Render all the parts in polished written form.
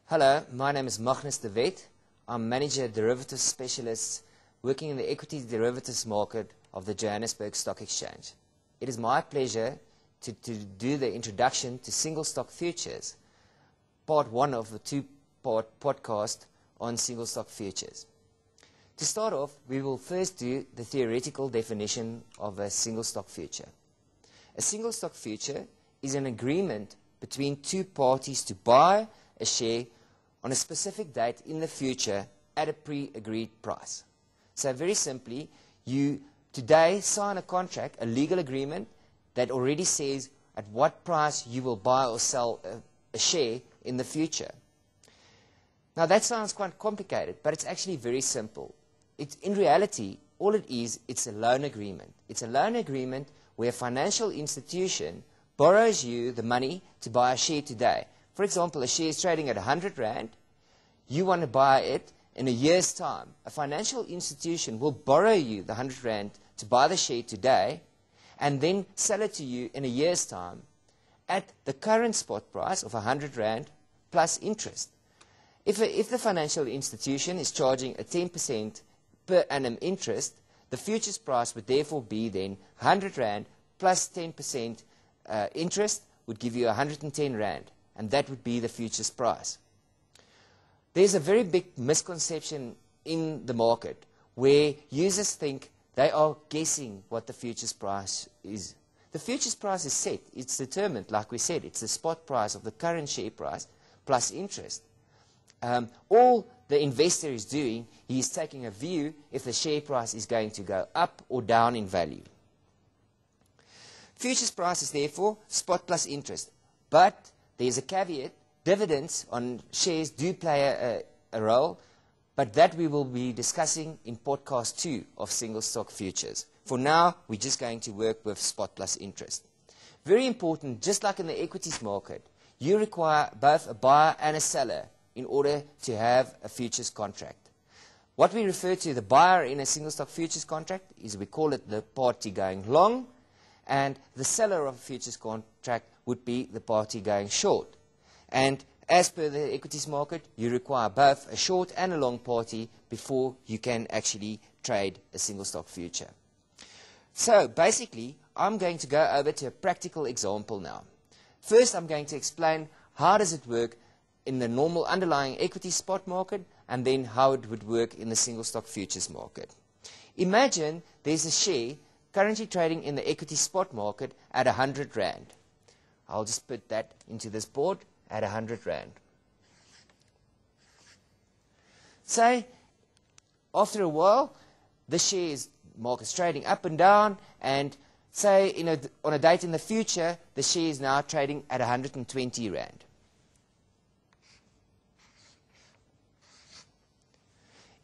Hello, my name is Magnus de Wet. I'm Manager Derivatives Specialist working in the equity derivatives market of the Johannesburg Stock Exchange. It is my pleasure to do the introduction to single stock futures, part one of a two-part podcast on single stock futures. To start off, we will first do the theoretical definition of a single stock future. A single stock future is an agreement between two parties to buy a share on a specific date in the future at a pre-agreed price. So very simply, you today sign a contract, a legal agreement, that already says at what price you will buy or sell a share in the future. Now that sounds quite complicated, but it's actually very simple. In reality, all it is, it's a loan agreement. It's a loan agreement where a financial institution borrows you the money to buy a share today. For example, a share is trading at 100 Rand. You want to buy it in a year's time. A financial institution will borrow you the 100 Rand to buy the share today and then sell it to you in a year's time at the current spot price of 100 Rand plus interest. If the financial institution is charging a 10% per annum interest, the futures price would therefore be then 100 Rand plus 10% interest would give you 110 Rand. And that would be the futures price. There's a very big misconception in the market where users think they are guessing what the futures price is. The futures price is set. It's determined, like we said. It's the spot price of the current share price plus interest. All the investor is doing, he is taking a view if the share price is going to go up or down in value. Futures price is therefore spot plus interest. But there's a caveat. Dividends on shares do play a role, but that we will be discussing in podcast 2 of single stock futures. For now, we're just going to work with spot plus interest. Very important, just like in the equities market, you require both a buyer and a seller in order to have a futures contract. What we refer to the buyer in a single stock futures contract is we call it the party going long, and the seller of a futures contract would be the party going short. And as per the equities market, you require both a short and a long party before you can actually trade a single stock future. So basically, I'm going to go over to a practical example now. First, I'm going to explain how does it work in the normal underlying equity spot market, and then how it would work in the single stock futures market. Imagine there's a share currently trading in the equity spot market at 100 Rand. I'll just put that into this board at 100 Rand. Say, after a while, the shares market's trading up and down, and say on a date in the future, the share is now trading at 120 Rand.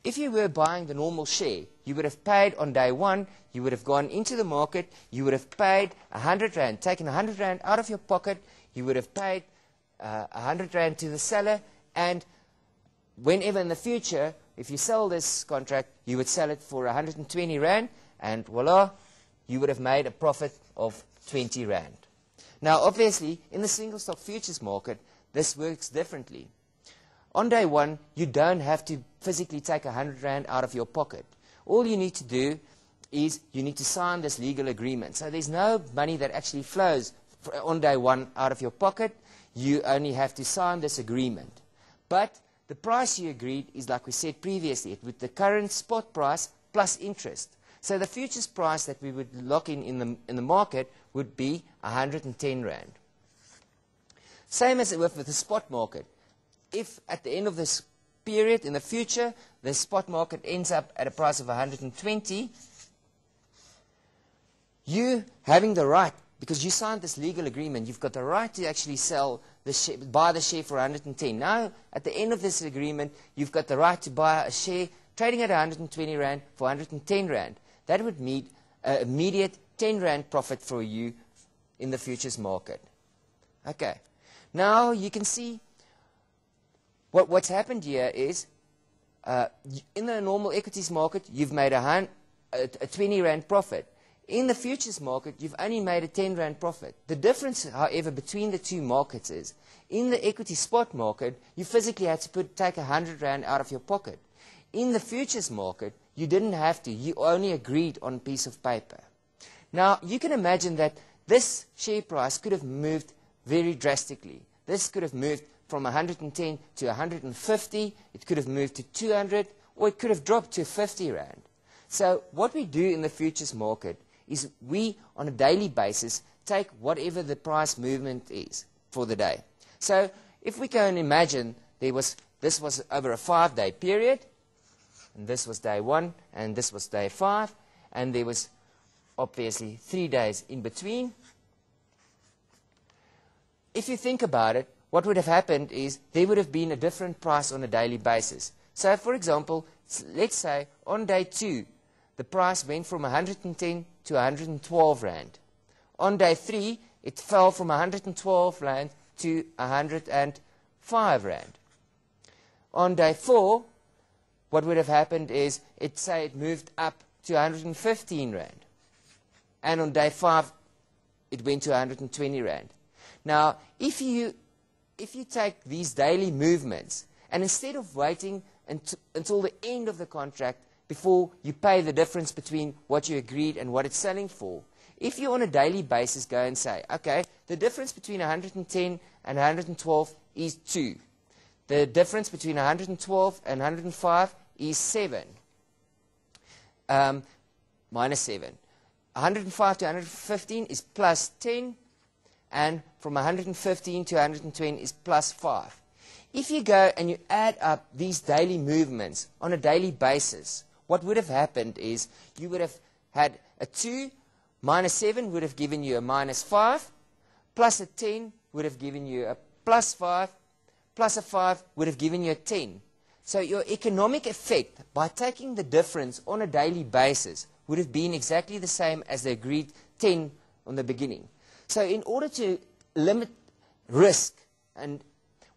If you were buying the normal share, you would have paid on day one, you would have gone into the market, you would have paid 100 Rand, taken 100 Rand out of your pocket, you would have paid 100 Rand to the seller, and whenever in the future, if you sell this contract, you would sell it for 120 Rand, and voila, you would have made a profit of 20 Rand. Now, obviously, in the single stock futures market, this works differently. On day one, you don't have to physically take 100 Rand out of your pocket. All you need to do is you need to sign this legal agreement. So there's no money that actually flows on day one out of your pocket. You only have to sign this agreement. But the price you agreed is, like we said previously, with the current spot price plus interest. So the futures price that we would lock in the market would be 110 Rand. Same as with the spot market. If at the end of this period in the future, the spot market ends up at a price of 120, you having the right, because you signed this legal agreement, you've got the right to actually sell the share, buy the share for 110. Now, at the end of this agreement, you've got the right to buy a share trading at 120 Rand for 110 Rand. That would mean an immediate 10 Rand profit for you in the futures market. Okay. Now, you can see what's happened here is, in the normal equities market, you've made a 20 Rand profit. In the futures market, you've only made a 10 Rand profit. The difference, however, between the two markets is, in the equity spot market, you physically had to take 100 Rand out of your pocket. In the futures market, you didn't have to. You only agreed on a piece of paper. Now, you can imagine that this share price could have moved very drastically. This could have moved from 110 to 150. It could have moved to 200, or it could have dropped to 50 Rand. So what we do in the futures market is we, on a daily basis, take whatever the price movement is for the day. So if we go and imagine this was over a 5-day period, and this was day 1, and this was day 5, and there was obviously 3 days in between. If you think about it, what would have happened is there would have been a different price on a daily basis. So for example, let's say on day 2, the price went from 110 to 112 Rand. On day 3, it fell from 112 Rand to 105 Rand. On day 4, what would have happened is, it moved up to 115 Rand. And on day 5, it went to 120 Rand. Now, if you take these daily movements, and instead of waiting until the end of the contract before you pay the difference between what you agreed and what it's selling for, if you on a daily basis go and say, okay, the difference between 110 and 112 is 2. The difference between 112 and 105 is 7. Minus 7. 105 to 115 is plus 10. And from 115 to 120 is plus 5. If you go and you add up these daily movements on a daily basis, what would have happened is you would have had a 2 minus 7 would have given you a minus 5, plus a 10 would have given you a plus 5, plus a 5 would have given you a 10. So your economic effect by taking the difference on a daily basis would have been exactly the same as the agreed 10 on the beginning. So in order to limit risk, and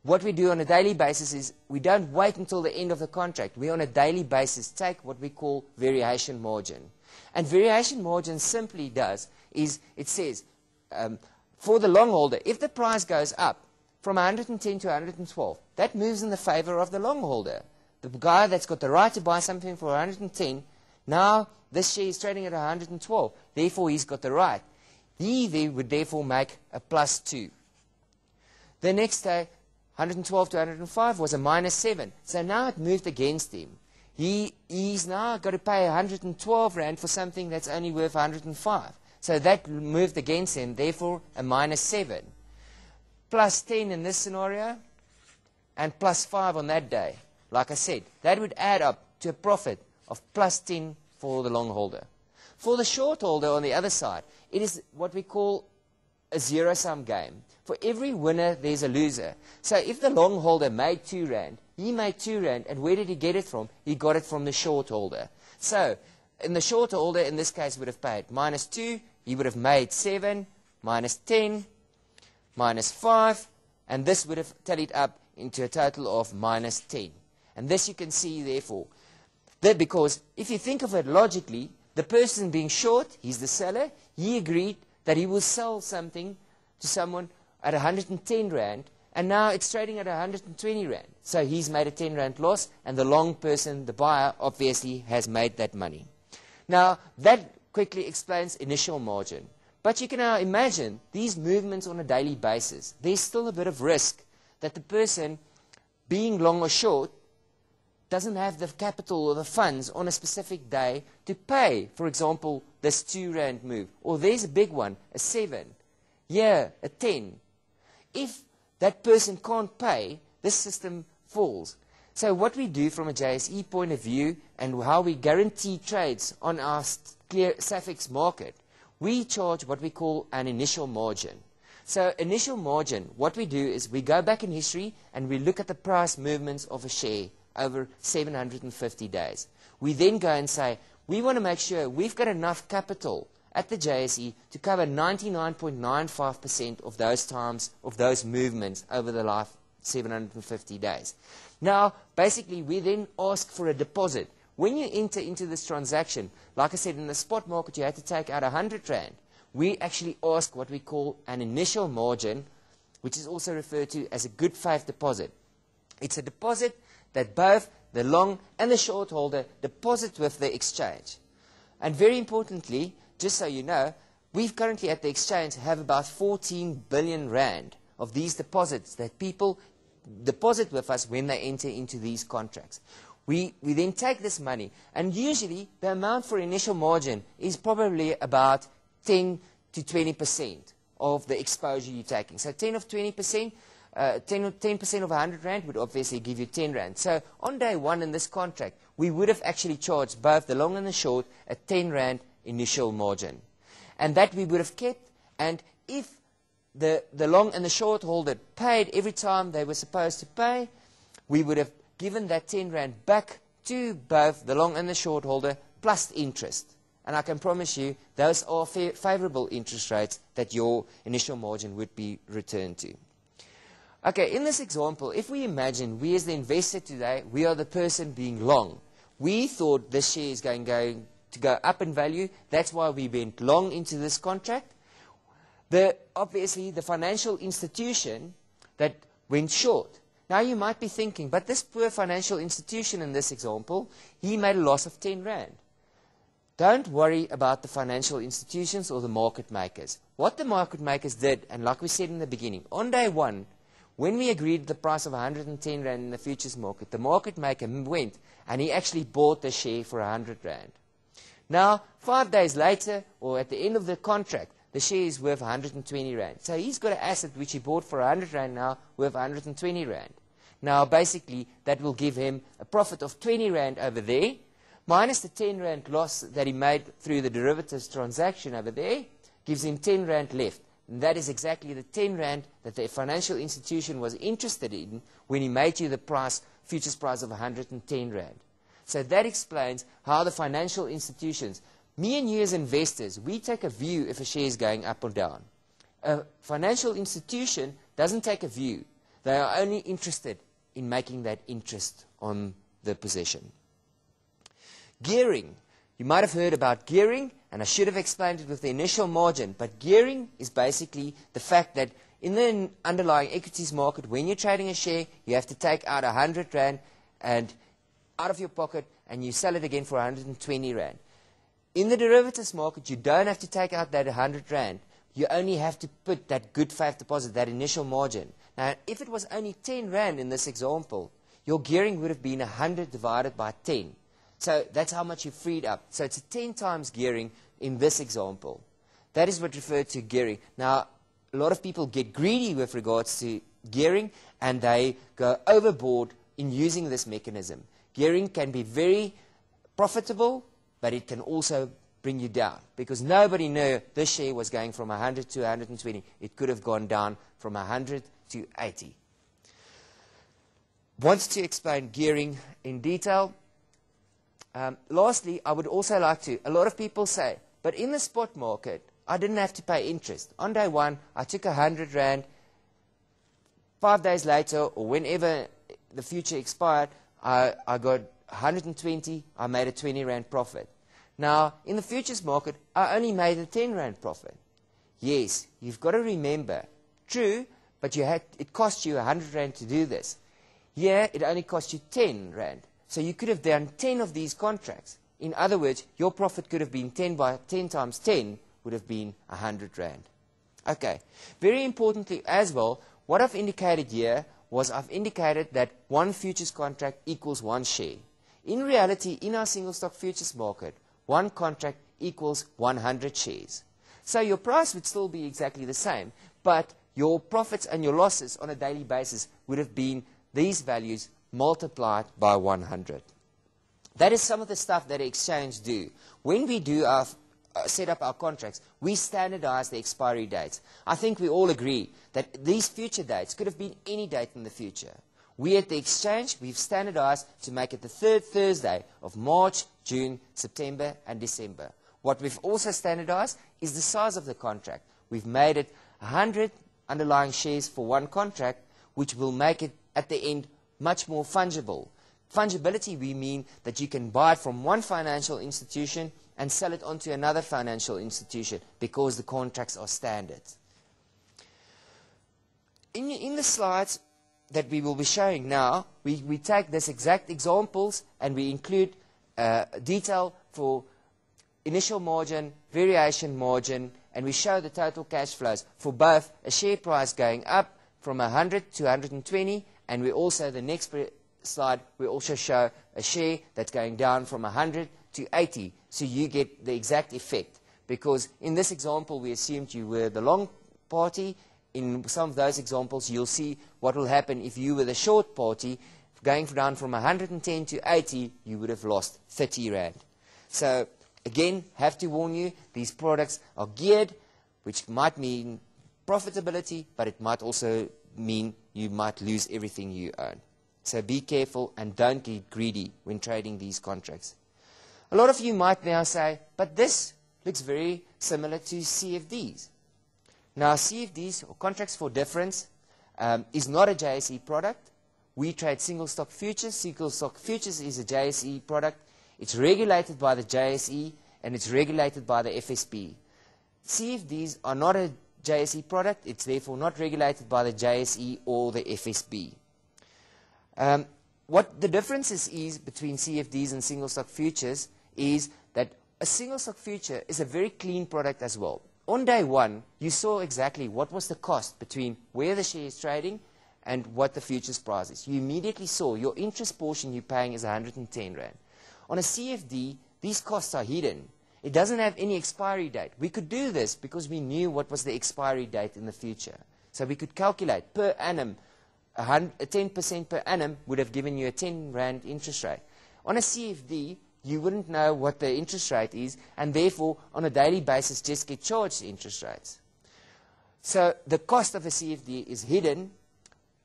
what we do on a daily basis is we don't wait until the end of the contract. We on a daily basis take what we call variation margin. And variation margin simply does is it says for the long holder, if the price goes up from 110 to 112, that moves in the favor of the long holder. The guy that's got the right to buy something for 110, now this share is trading at 112, therefore he's got the right. He would therefore make a plus 2. The next day, 112 to 105 was a minus 7. So now it moved against him. He's now got to pay 112 Rand for something that's only worth 105. So that moved against him, therefore a minus 7. Plus 10 in this scenario, and plus 5 on that day. Like I said, that would add up to a profit of plus 10 for the long holder. For the short holder on the other side, it is what we call a zero-sum game. For every winner, there's a loser. So if the long holder made 2 Rand, he made 2 Rand, and where did he get it from? He got it from the short holder. So in the short holder, in this case, would have paid minus 2, he would have made 7, minus 10, minus 5, and this would have tallied up into a total of minus 10. And this you can see, therefore, that because if you think of it logically, the person being short, he's the seller, he agreed that he will sell something to someone at 110 Rand, and now it's trading at 120 Rand. So he's made a 10 Rand loss, and the long person, the buyer, obviously has made that money. Now, that quickly explains initial margin. But you can now imagine these movements on a daily basis. There's still a bit of risk that the person, being long or short, doesn't have the capital or the funds on a specific day to pay, for example, this 2 Rand move. Or there's a big one, a 7. Yeah, a 10. If that person can't pay, this system falls. So what we do from a JSE point of view and how we guarantee trades on our SAFEX market, we charge what we call an initial margin. So initial margin, what we do is we go back in history and we look at the price movements of a share over 750 days. We then go and say, we want to make sure we've got enough capital at the JSE to cover 99.95% of those times, of those movements over the last 750 days. Now, basically, we then ask for a deposit. when you enter into this transaction, like I said, in the spot market, you had to take out 100 Rand. We actually ask what we call an initial margin, which is also referred to as a good faith deposit. It's a deposit that both the long and the short holder deposit with the exchange. And very importantly, just so you know, we currently at the exchange have about 14 billion Rand of these deposits that people deposit with us when they enter into these contracts. We then take this money, and usually the amount for initial margin is probably about 10 to 20% of the exposure you're taking. So 10 of 20%, 10% of 100 Rand would obviously give you 10 Rand. So on day one in this contract, we would have actually charged both the long and the short a 10 Rand initial margin. And that we would have kept, and if the long and the short holder paid every time they were supposed to pay, we would have given that 10 Rand back to both the long and the short holder plus interest. And I can promise you those are favorable interest rates that your initial margin would be returned to. Okay, in this example, if we imagine we as the investor today, we are the person being long. We thought this share is going to go up in value. That's why we went long into this contract. Obviously, the financial institution that went short. Now you might be thinking, but this poor financial institution in this example, he made a loss of 10 Rand. Don't worry about the financial institutions or the market makers. What the market makers did, and like we said in the beginning, on day one, when we agreed the price of 110 Rand in the futures market, the market maker went and he actually bought the share for 100 Rand. Now, 5 days later, or at the end of the contract, the share is worth 120 Rand. So he's got an asset which he bought for 100 Rand now worth 120 Rand. Now, basically, that will give him a profit of 20 Rand over there, minus the 10 Rand loss that he made through the derivatives transaction over there, gives him 10 Rand left. And that is exactly the 10 Rand that the financial institution was interested in when he made you the price, futures price of 110 Rand. So that explains how the financial institutions, me and you as investors, we take a view if a share is going up or down. A financial institution doesn't take a view. They are only interested in making that interest on the position. Gearing. You might have heard about gearing, and I should have explained it with the initial margin, but gearing is basically the fact that in the underlying equities market, when you're trading a share, you have to take out 100 Rand and out of your pocket, and you sell it again for 120 Rand. In the derivatives market, you don't have to take out that 100 Rand. You only have to put that good faith deposit, that initial margin. Now, if it was only 10 Rand in this example, your gearing would have been 100 divided by 10. So that's how much you freed up. So it's a 10 times gearing in this example. That is what referred to gearing. Now, a lot of people get greedy with regards to gearing, and they go overboard in using this mechanism. Gearing can be very profitable, but it can also bring you down, because nobody knew this share was going from 100 to 120. It could have gone down from 100 to 80. Wants to explain gearing in detail. Lastly, I would also like to, a lot of people say, but in the spot market, I didn't have to pay interest. On day one, I took 100 Rand. 5 days later, or whenever the future expired, I got 120, I made a 20 Rand profit. Now, in the futures market, I only made a 10 Rand profit. Yes, you've got to remember, true, but it cost you 100 Rand to do this. Here, it only cost you 10 Rand. So you could have done 10 of these contracts. In other words, your profit could have been 10 times 10 would have been 100 Rand. Okay, very importantly as well, what I've indicated here was I've indicated that one futures contract equals one share. In reality, in our single stock futures market, one contract equals 100 shares. So your price would still be exactly the same, but your profits and your losses on a daily basis would have been these values multiplied by 100. That is some of the stuff that exchange do. When we do set up our contracts, we standardize the expiry dates. I think we all agree that these future dates could have been any date in the future. We at the exchange, we've standardized to make it the third Thursday of March, June, September, and December. What we've also standardized is the size of the contract. We've made it 100 underlying shares for one contract, which will make it, at the end, much more fungible. Fungibility, we mean that you can buy it from one financial institution and sell it onto another financial institution because the contracts are standard. In the slides that we will be showing now, we take this exact examples and we include detail for initial margin, variation margin, and we show the total cash flows for both a share price going up from 100 to 120, and we also, the next slide, we also show a share that's going down from 100 to 80, so you get the exact effect. Because in this example, we assumed you were the long party. In some of those examples, you'll see what will happen if you were the short party. Going down from 110 to 80, you would have lost 30 Rand. So, again, have to warn you, these products are geared, which might mean profitability, but it might also mean you might lose everything you own. So be careful and don't get greedy when trading these contracts. A lot of you might now say, but this looks very similar to CFDs. Now, CFDs, or contracts for difference, is not a JSE product. We trade single stock futures. Single stock futures is a JSE product. It's regulated by the JSE and it's regulated by the FSB. CFDs are not a JSE product. It's therefore not regulated by the JSE or the FSB. What the difference is between CFDs and single stock futures is that a single stock future is a very clean product as well. On day one, you saw exactly what was the cost between where the share is trading and what the futures price is. You immediately saw your interest portion you're paying is 110 Rand. On a CFD, these costs are hidden. It doesn't have any expiry date. We could do this because we knew what was the expiry date in the future. So we could calculate per annum, 10% per annum would have given you a 10 Rand interest rate. On a CFD, you wouldn't know what the interest rate is, and therefore, on a daily basis, just get charged interest rates. So the cost of a CFD is hidden,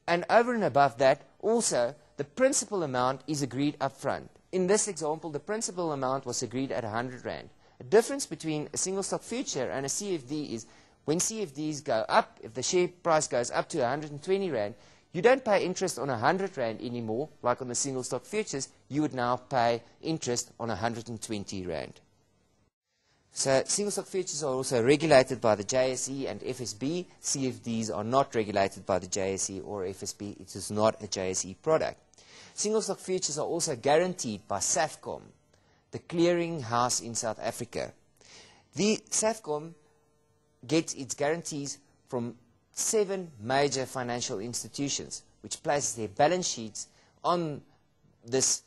and over and above that, also, the principal amount is agreed up front. In this example, the principal amount was agreed at 100 Rand. The difference between a single stock future and a CFD is when CFDs go up, if the share price goes up to 120 Rand, you don't pay interest on 100 Rand anymore, like on the single stock futures. You would now pay interest on 120 Rand. So single stock futures are also regulated by the JSE and FSB. CFDs are not regulated by the JSE or FSB. It is not a JSE product. Single stock futures are also guaranteed by SAFCOM, the clearing house in South Africa. The SAFCOM gets its guarantees from 7 major financial institutions, which places their balance sheets on this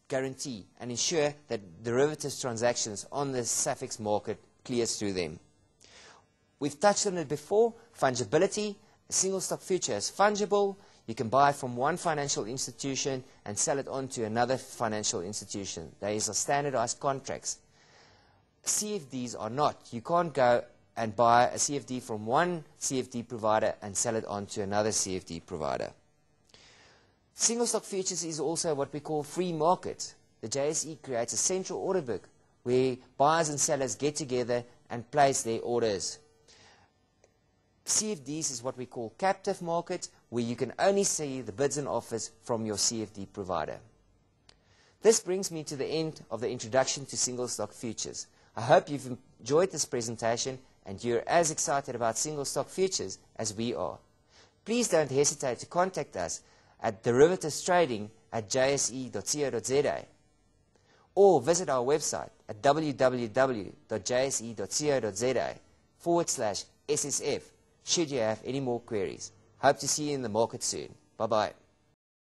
guarantee and ensure that derivatives transactions on the SAFEX market clears through them. We've touched on it before, fungibility. A single stock future is fungible. You can buy from one financial institution and sell it on to another financial institution. These are standardized contracts. CFDs are not. You can't go and buy a CFD from one CFD provider and sell it on to another CFD provider. Single stock futures is also what we call free market. The JSE creates a central order book where buyers and sellers get together and place their orders. CFDs is what we call captive market, where you can only see the bids and offers from your CFD provider. This brings me to the end of the introduction to single stock futures. I hope you've enjoyed this presentation and you're as excited about single stock futures as we are. Please don't hesitate to contact us at derivativestrading@jse.co.za or visit our website at www.jse.co.za/SSF should you have any more queries. Hope to see you in the market soon. Bye-bye.